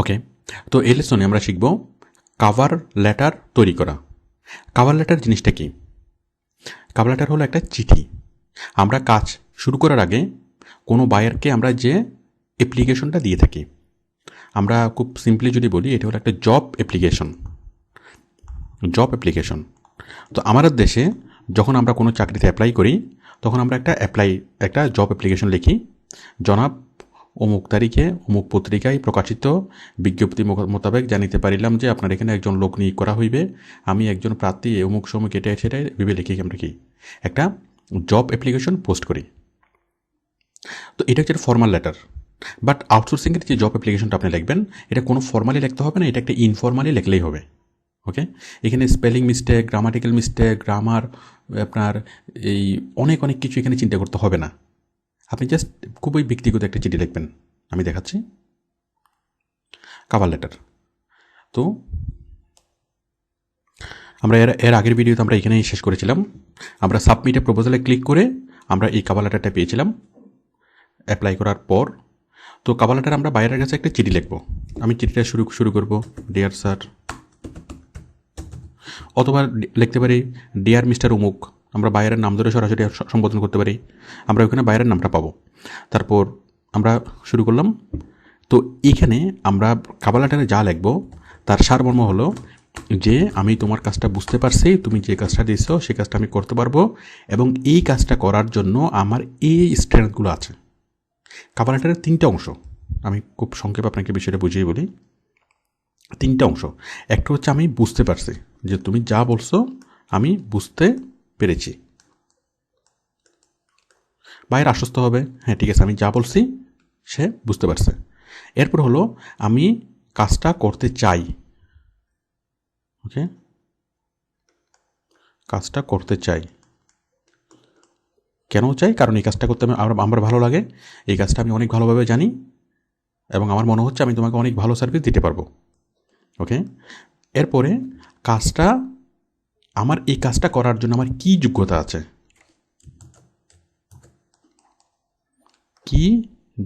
ওকে, তো এই লেসনে আমরা শিখব কভার লেটার তৈরি করা। কভার লেটার জিনিসটা কি? কভার লেটার হলো একটা চিঠি। আমরা কাজ শুরু করার আগে কোনো বায়ারকে আমরা যে অ্যাপ্লিকেশনটা দিয়ে থাকি, আমরা খুব সিম্পলি যদি বলি, এটা হলো একটা জব অ্যাপ্লিকেশন। তো আমাদের দেশে যখন আমরা কোনো চাকরিতে অ্যাপ্লাই করি, তখন আমরা একটা জব অ্যাপ্লিকেশন লিখি। জনাব অমুক তারিখে অমুক পত্রিকায় প্রকাশিত বিজ্ঞপ্তি মোতাবেক জানিতে পারিলাম যে আপনার এখানে একজন লোক নিয়োগ করা হইবে। আমি একজন প্রার্থী, অমুক সময় কেটে সেটাই ভেবে লিখি আমরা কি একটা জব অ্যাপ্লিকেশন পোস্ট করি। তো এটা হচ্ছে ফর্মাল লেটার। বাট আউটসোর্সিংয়ের যে জব অ্যাপ্লিকেশনটা আপনি লিখবেন, এটা কোনো ফর্মালি লিখতে হবে না, এটা একটা ইনফর্মালি লিখলেই হবে। ওকে, এখানে spelling mistake, grammatical mistake, grammar, আপনার এই অনেক কিছু এখানে চিন্তা করতে হবে না। আপনি জাস্ট খুবই ব্যক্তিগত একটা চিঠি লিখবেন। আমি দেখাচ্ছি কভার লেটার। তো আমরা এর আগের ভিডিওতে আমরা এখানেই শেষ করেছিলাম। আমরা সাবমিটে প্রপোজালে ক্লিক করে আমরা এই কভার লেটারটা পেয়েছিলাম অ্যাপ্লাই করার পর। তো কভার লেটার আমরা বাইরের কাছে একটা চিঠি লিখব। আমি চিঠিটা শুরু করব ডিয়ার স্যার, অথবা লিখতে পারি ডিয়ার মিস্টার উমুক। আমরা বাইরের নাম ধরে সরাসরি সম্বোধন করতে পারি, আমরা ওখানে বাইরের নামটা পাবো। তারপর আমরা শুরু করলাম। তো এইখানে আমরা কভার লেটারে যা লিখব তার সারমর্ম হলো যে আমি তোমার কাজটা বুঝতে পারছি, তুমি যে কাজটা দিয়েছো সেই কাজটা আমি করতে পারবো, এবং এই কাজটা করার জন্য আমার এই স্ট্রেংথগুলো আছে। কভার লেটারের 3টা অংশ, আমি খুব সংক্ষেপে আপনাকে বিষয়টা বুঝিয়ে বলি। 3টা অংশ। একটা হচ্ছে আমি বুঝতে পারছি, যে তুমি যা বলছো আমি বুঝতে পেরেছি। বাইরে আশ্বস্ত হবে, হ্যাঁ ঠিক আছে, আমি যা বলছি সে বুঝতে পারছে। এরপর হলো আমি কাজটা করতে চাই। ওকে, কাজটা করতে চাই। কেন চাই? কারণ এই কাজটা করতে আমার ভালো লাগে, এই কাজটা আমি অনেক ভালোভাবে জানি, এবং আমার মনে হচ্ছে আমি তোমাকে অনেক ভালো সার্ভিস দিতে পারবো। ওকে, এরপরে এই কাজটা করার জন্য আমার কি যোগ্যতা আছে, কি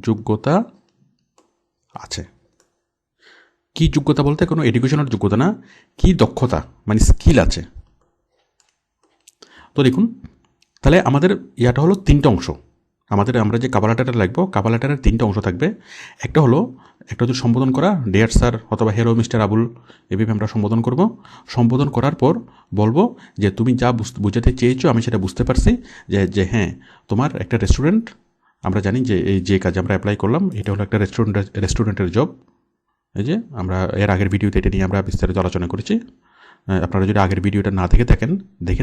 যোগ্যতা আছে। কি যোগ্যতা বলতে কোনো এডুকেশনের যোগ্যতা না, কি দক্ষতা মানে স্কিল আছে। তো দেখুন, তাহলে আমাদের ইয়াটা হলো 3টা অংশ। আমরা যে কভার লেটারটা লিখবো, কভার লেটারের 3টা অংশ থাকবে। একটা হচ্ছে সম্বোধন করা, ডিয়ার স্যার অথবা হেলো মিস্টার আবুল, এভাবে আমরা সম্বোধন করব। সম্বোধন করার পর বলবো যে তুমি যা বুঝাতে চেয়েছো আমি সেটা বুঝতে পারছি, যে হ্যাঁ তোমার একটা রেস্টুরেন্ট, আমরা জানি যে এই যে কাজে আমরা অ্যাপ্লাই করলাম এটা হলো একটা রেস্টুরেন্টের জব। এই যে আমরা এর আগের ভিডিওতে এটা নিয়ে আমরা বিস্তারিত আলোচনা করেছি। আপনারা যদি আগের ভিডিওটা না দেখে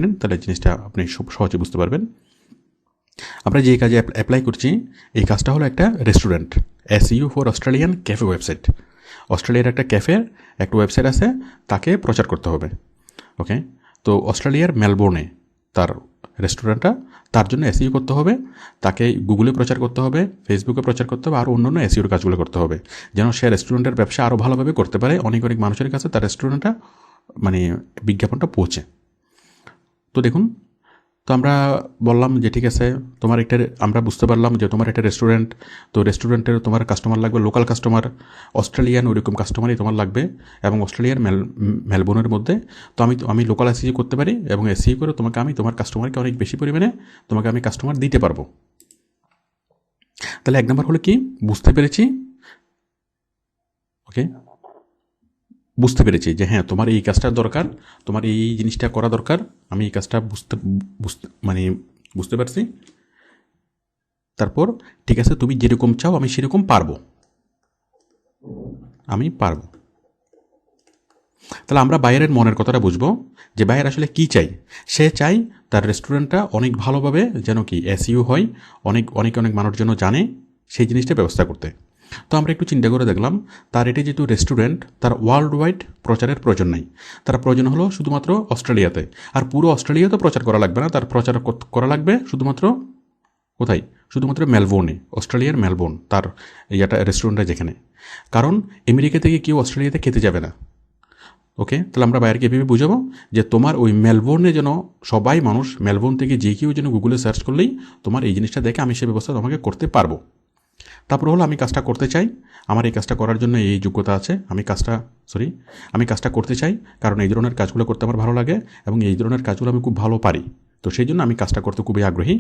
নেন তাহলে জিনিসটা আপনি খুব সহজে বুঝতে পারবেন। আমরা যে কাজে অ্যাপ্লাই করছি এই কাজটা হলো একটা restaurant, SEO for Australian cafe website. অস্ট্রেলিয়ার একটা ক্যাফের একটা ওয়েবসাইট আছে, তাকে প্রচার করতে হবে। ওকে, তো অস্ট্রেলিয়ার মেলবোর্নে তার রেস্টুরেন্টটা, তার জন্য SEO করতে হবে, তাকে গুগলে প্রচার করতে হবে, ফেসবুকে প্রচার করতে হবে, আর অন্যান্য SEOর কাজগুলো করতে হবে, যেন সে রেস্টুরেন্টের ব্যবসা আরও ভালোভাবে করতে পারে, অনেক মানুষের কাছে তার রেস্টুরেন্টটা মানে বিজ্ঞাপনটা পৌঁছে। তো দেখুন, তো আমরা বললাম যে ঠিক আছে, আমরা বুঝতে পারলাম যে তোমার একটা রেস্টুরেন্ট, তো রেস্টুরেন্টের তোমার কাস্টমার লাগবে লোকাল কাস্টমার, অস্ট্রেলিয়ান ওইরকম কাস্টমারই তোমার লাগবে, এবং অস্ট্রেলিয়ার মেলবোর্নের মধ্যে। তো আমি লোকাল SEO করতে পারি, এবং SEO করে আমি তোমার কাস্টমারকে অনেক বেশি পরিমাণে আমি কাস্টমার দিতে পারবো। তাহলে 1 নম্বর হলো কি, বুঝতে পেরেছি। ওকে, বুঝতে পেরেছি যে হ্যাঁ তোমার এই কাজটার দরকার, তোমার এই জিনিসটা করা দরকার, আমি এই কাজটা বুঝতে পারছি। তারপর ঠিক আছে, তুমি যেরকম চাও আমি সেরকম পারবো। তাহলে আমরা বাইরের মনের কথাটা বুঝবো, যে বাইরে আসলে কি চাই। সে চাই তার রেস্টুরেন্টটা অনেক ভালোভাবে যেন কি SEO হয়, অনেক মানুষ যেন জানে, সেই জিনিসটা ব্যবস্থা করতে। তো আমরা একটু চিন্তা করে দেখলাম, তার এটি যেহেতু রেস্টুরেন্ট, তার ওয়ার্ল্ড ওয়াইড প্রচারের প্রয়োজন নাই, তার প্রয়োজন হলো শুধুমাত্র অস্ট্রেলিয়াতে। আর পুরো অস্ট্রেলিয়াতে প্রচার করা লাগবে না, তার প্রচার করা লাগবে শুধুমাত্র কোথায়? শুধুমাত্র মেলবোর্নে, অস্ট্রেলিয়ার মেলবোর্ন তার রেস্টুরেন্টটা যেখানে। কারণ আমেরিকা থেকে কেউ অস্ট্রেলিয়াতে খেতে যাবে না। ওকে, তাহলে আমরা বাইরেকে এভাবে বুঝাবো যে তোমার ওই মেলবোর্নে যেন সবাই মেলবোর্ন থেকে যে কেউ যেন গুগলে সার্চ করলেই তোমার এই জিনিসটা দেখে আমি সে ব্যবস্থা তোমাকে করতে পারবো। তারপর হলো আমি কাজটা করতে চাই, আমার এই কাজটা করার জন্য এই যোগ্যতা আছে, আমি কাজটা করতে চাই কারণ এই ধরনের কাজগুলো করতে আমার ভালো লাগে এবং এই ধরনের কাজগুলো আমি খুব ভালো পারি, তো সেই জন্য আমি কাজটা করতে খুবই আগ্রহী।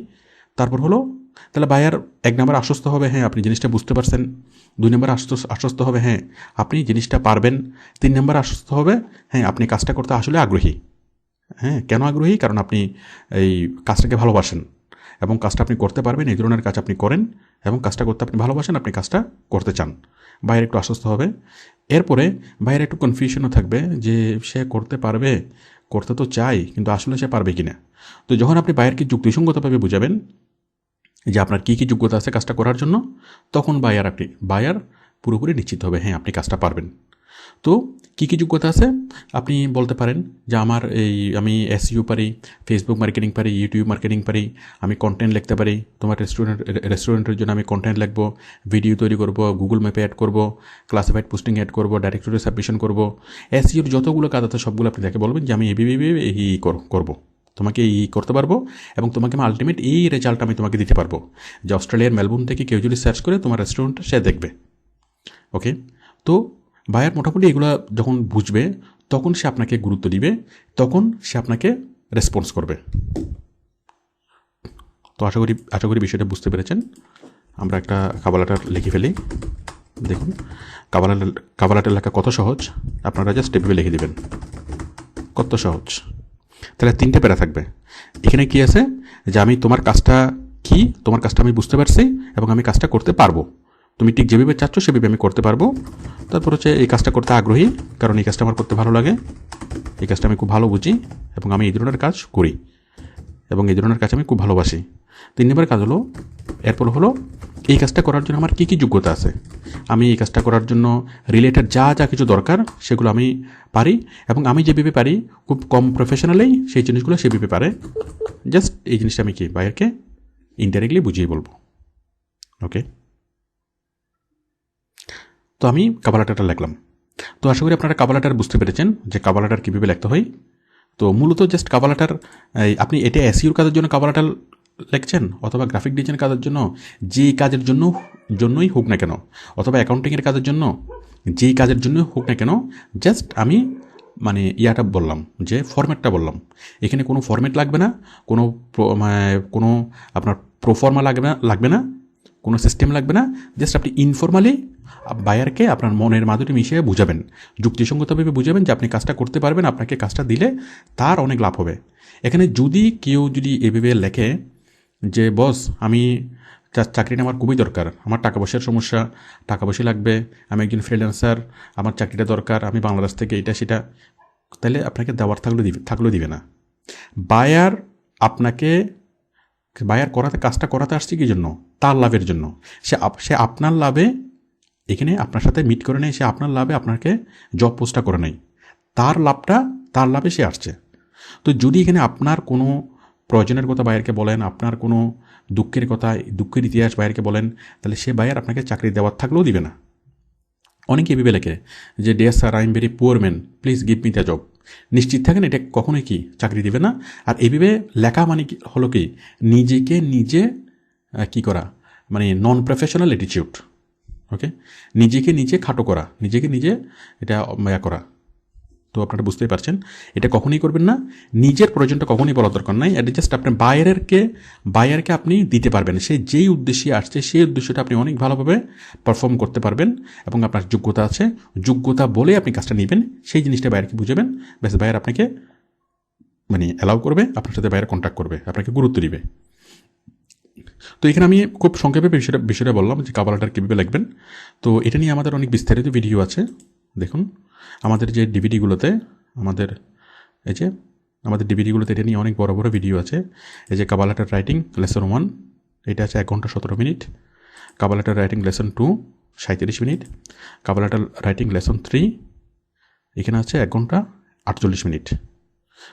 তারপর হলো তাহলে বায়ার 1 নম্বর আশ্বস্ত হবে, হ্যাঁ আপনি জিনিসটা বুঝতে পারছেন। 2 নম্বর আশ্বস্ত হবে, হ্যাঁ আপনি জিনিসটা পারবেন। 3 নম্বর আশ্বস্ত হবে, হ্যাঁ আপনি কাজটা করতে আসলে আগ্রহী। হ্যাঁ, কেন আগ্রহী? কারণ আপনি এই কাজটাকে ভালোবাসেন এবং কাজটা আপনি করতে পারবেন, এই ধরনের কাজ আপনি করেন এবং কাজটা করতে আপনি ভালোবাসেন, আপনি কাজটা করতে চান। বাইরে একটু আশ্বস্ত হবে। এরপরে বাইরে একটু কনফিউশনও থাকবে যে সে করতে পারবে, করতে তো চাই কিন্তু আসলে সে পারবে কি না। তো যখন আপনি বাইরকে যুক্তিসঙ্গতভাবে বুঝাবেন যে আপনার কী কী যোগ্যতা আছে কাজটা করার জন্য, তখন বায়ার পুরোপুরি নিশ্চিত হবে, হ্যাঁ আপনি কাজটা পারবেন। তো কী কী যোগ্যতা আছে আপনি বলতে পারেন যে আমি এসইও পারি, ফেসবুক মার্কেটিং পারি, ইউটিউব মার্কেটিং পারি, আমি কন্টেন্ট লিখতে পারি, তোমার রেস্টুরেন্টের জন্য আমি কন্টেন্ট লিখবো, ভিডিও তৈরি করব, গুগল ম্যাপে অ্যাড করব, ক্লাসিফাইড পোস্টিং অ্যাড করব, ডাইরেক্টরি সাবমিশন করব। এসইওর যতগুলো কাজ আছে সবগুলো আপনি তাকে বলবেন যে আমি এই করবো, তোমাকে এই করতে পারবো এবং তোমাকে আমি আলটিমেট এই রেজাল্ট আমি তোমাকে দিতে পারবো যে অস্ট্রেলিয়ার মেলবোর্ন থেকে কেউ যদি সার্চ করে তোমার রেস্টুরেন্টটা সে দেখবে। ওকে, তো বায়ার মোটামুটি এগুলো যখন বুঝবে তখন সে আপনাকে গুরুত্ব দিবে, তখন সে আপনাকে রেসপন্স করবে। তো আশা করি বিষয়টা বুঝতে পেরেছেন। আমরা একটা কাভার লেটার লিখে ফেলি। দেখুন কাভার লেটার লেখা কত সহজ, আপনারা জাস্ট এভাবে লিখে দেবেন, কত সহজ। তাহলে 3টে প্যারা থাকবে। এখানে কি আছে যে আমি তোমার কাজটা কি, তোমার কাজটা আমি বুঝতে পারছি এবং আমি কাজটা করতে পারবো, তুমি ঠিক যেভাবে চাচ্ছ সেভাবে আমি করতে পারবো। তারপর হচ্ছে এই কাজটা করতে আগ্রহী কারণ এই কাজটা আমার করতে ভালো লাগে, এই কাজটা আমি খুব ভালো বুঝি এবং আমি এই ধরনের কাজ করি এবং এই ধরনের কাজ আমি খুব ভালোবাসি। 3 নম্বর কাজ হলো, এরপর হলো এই কাজটা করার জন্য আমার কী কী যোগ্যতা আছে, আমি এই কাজটা করার জন্য রিলেটেড যা যা কিছু দরকার সেগুলো আমি পারি এবং আমি যেভাবে পারি খুব কম প্রফেশনালেই সেই জিনিসগুলো সেভাবে পারে। জাস্ট এই জিনিসটা আমি কি বাইরকে ইনডাইরেক্টলি বুঝিয়ে বলবো। ওকে, তো আমি কাভার লেটারটা লিখলাম। তো আশা করি আপনারা কাভার লেটার বুঝতে পেরেছেন যে কাভার লেটার কীভাবে লিখতে হয়। তো মূলত জাস্ট কাভার লেটার, আপনি এটা এসইওর কাজের জন্য কাভার লেটার লিখছেন অথবা গ্রাফিক ডিজাইন কাজের জন্য, যেই কাজের জন্যই হোক না কেন, অথবা অ্যাকাউন্টিংয়ের কাজের জন্য, যেই কাজের জন্য হোক না কেন, জাস্ট আমি ইয়াটা বললাম যে ফরম্যাটটা বললাম। এখানে কোনো ফরম্যাট লাগবে না, কোনো আপনার প্রোফর্মা লাগবে না, কোনো সিস্টেম লাগবে না। জাস্ট আপনি ইনফর্মালি বায়ারকে আপনার মনের মাধুরী মিশিয়ে বুঝাবেন, যুক্তিসঙ্গতভাবে বুঝাবেন যে আপনি কাজটা করতে পারবেন, আপনাকে কাজটা দিলে তার অনেক লাভ হবে। এখানে কেউ যদি এভাবে লেখে যে বস আমি চাকরিটা আমার খুবই দরকার, আমার টাকা পয়সার সমস্যা, টাকা পয়সা লাগবে, আমি একজন ফ্রিল্যান্সার, আমার চাকরিটা দরকার, আমি বাংলাদেশ থেকে এটা সেটা, তাহলে আপনাকে দেওয়ার থাকলেও দিবে না। বায়ার আপনাকে কাজটা করাতে আসছে কি জন্য? তার লাভের জন্য। সে আপনার লাভে এখানে আপনার সাথে মিট করে নেই, সে আপনার লাভে আপনাকে জব পোস্টটা করে নেই, তার লাভে সে আসছে। তো যদি এখানে আপনার কোনো প্রয়োজনের কথা বাইরকে বলেন, আপনার কোনো দুঃখের ইতিহাস বাইরকে বলেন, তাহলে সে বায়ার আপনাকে চাকরি দেওয়ার থাকলেও দিবে না। অনেকে এভাবে লেখে যে dear sir I am very poor man, please give me the job. নিশ্চিত থাকেন এটা কখনোই চাকরি দিবে না। আর এইভাবে লেখা হলো কি নিজেকে নিজে কি করা, নন প্রফেশনাল অ্যাটিটিউড। ওকে, নিজেকে নিজে খাটো করা, নিজেকে নিজে এটা করা। তো আপনারা বুঝতেই পারছেন এটা কখনোই করবেন না। নিজের প্রয়োজনটা কখনোই বলার দরকার নাই। এটা জাস্ট আপনার বায়ারকে আপনি দিতে পারবেন, সে যেই উদ্দেশ্যে আসছে সেই উদ্দেশ্যটা আপনি অনেক ভালোভাবে পারফর্ম করতে পারবেন এবং আপনার যোগ্যতা আছে, যোগ্যতা বলে আপনি কাজটা নেবেন, সেই জিনিসটা বায়ারকে বুঝাবেন। ব্যাস বায়ার আপনাকে অ্যালাউ করবে, আপনার সাথে বায়ার কন্ট্যাক্ট করবে, আপনাকে গুরুত্ব দিবে। তো এখানে আমি খুব সংক্ষেপে বিষয়টা বললাম যে কাভার লেটার কীভাবে লিখবেন। তো এটা নিয়ে আমাদের অনেক বিস্তারিত ভিডিও আছে। দেখুন আমাদের যে ডিভিডিগুলোতে আমাদের ডিভিডিগুলোতে এটা নিয়ে অনেক বড় বড় ভিডিও আছে। এই যে কাভার লেটার রাইটিং লেসন 1, এটা আছে 1 ঘন্টা 17 minute. Cover letter writing lesson 2 37 minute. Cover letter writing lesson 3 এখানে আছে 1 ঘন্টা 48 মিনিট।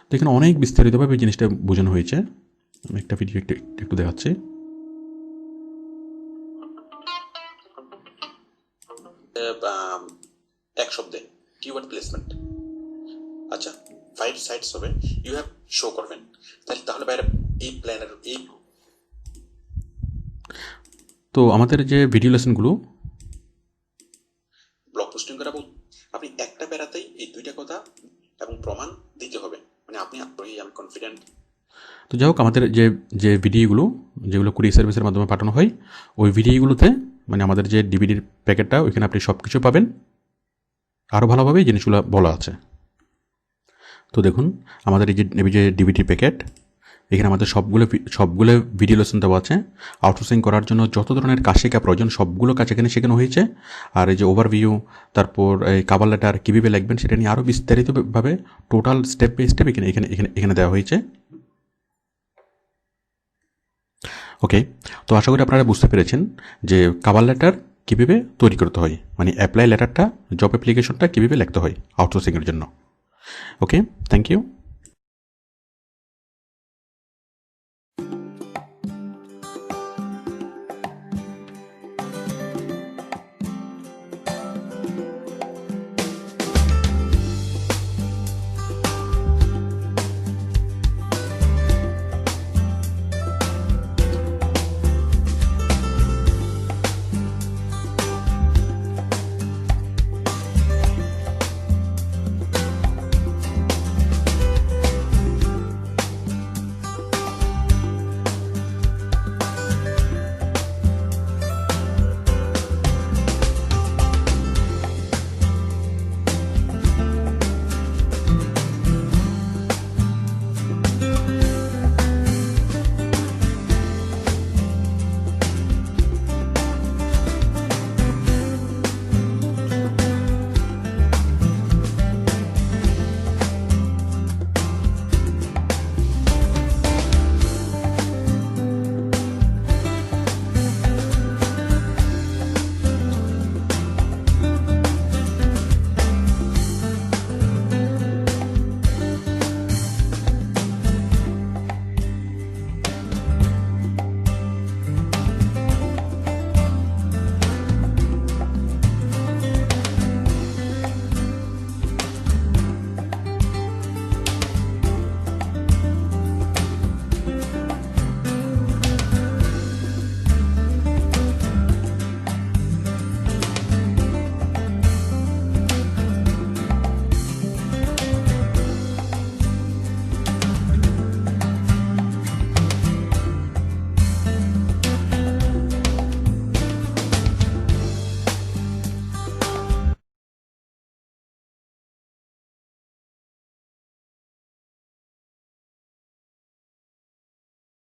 তো এখানে অনেক বিস্তারিতভাবে এই জিনিসটা বোঝানো হয়েছে। আমি একটা ভিডিও একটু দেখাচ্ছি। এক শব্দে কিওয়ার্ড প্লেসমেন্ট, আচ্ছা 5 সাইটস হবে, ইউ হ্যাভ শো করবেন। তাহলে বাইরে এই প্ল্যানের তো আমাদের যে ভিডিও লেসনগুলো ব্লগ পোস্টিং করাবো, আপনি একটা প্যারাতেই এই দুইটা কথা এবং প্রমাণ দিতে হবে, মানে আপনি আগ্রহী, আমি কনফিডেন্ট। তো যাই হোক, আমাদের যে যে ভিডিওগুলো যেগুলো কুরিয়ার সার্ভিসের মাধ্যমে পাঠানো হয়, ওই ভিডিওগুলোতে মানে আমাদের যে ডিভিডির প্যাকেটটা, ওইখানে আপনি সব কিছু পাবেন, আরও ভালোভাবে এই জিনিসগুলো বলা আছে। তো দেখুন আমাদের এই যে ডিভিডির প্যাকেট, এখানে আমাদের সবগুলো ভিডিও লেসন দেওয়া আছে। আউটসোর্সিং করার জন্য যত ধরনের কাজ শেখা প্রয়োজন সবগুলো কাজ এখানে শেখানো হয়েছে। আর এই যে ওভারভিউ, তারপর এই কভার লেটার কীভাবে লিখবেন সেটা নিয়ে আরও বিস্তারিতভাবে টোটাল স্টেপ বাই স্টেপ এখানে দেওয়া হয়েছে। ওকে, তো আশা করি আপনারা বুঝতে পেরেছেন যে কভার লেটার কীভাবে তৈরি করতে হয়, মানে অ্যাপ্লাই লেটারটা, জব অ্যাপ্লিকেশনটা কীভাবে লিখতে হয় আউটসোর্সিংয়ের জন্য। ওকে, থ্যাংক ইউ।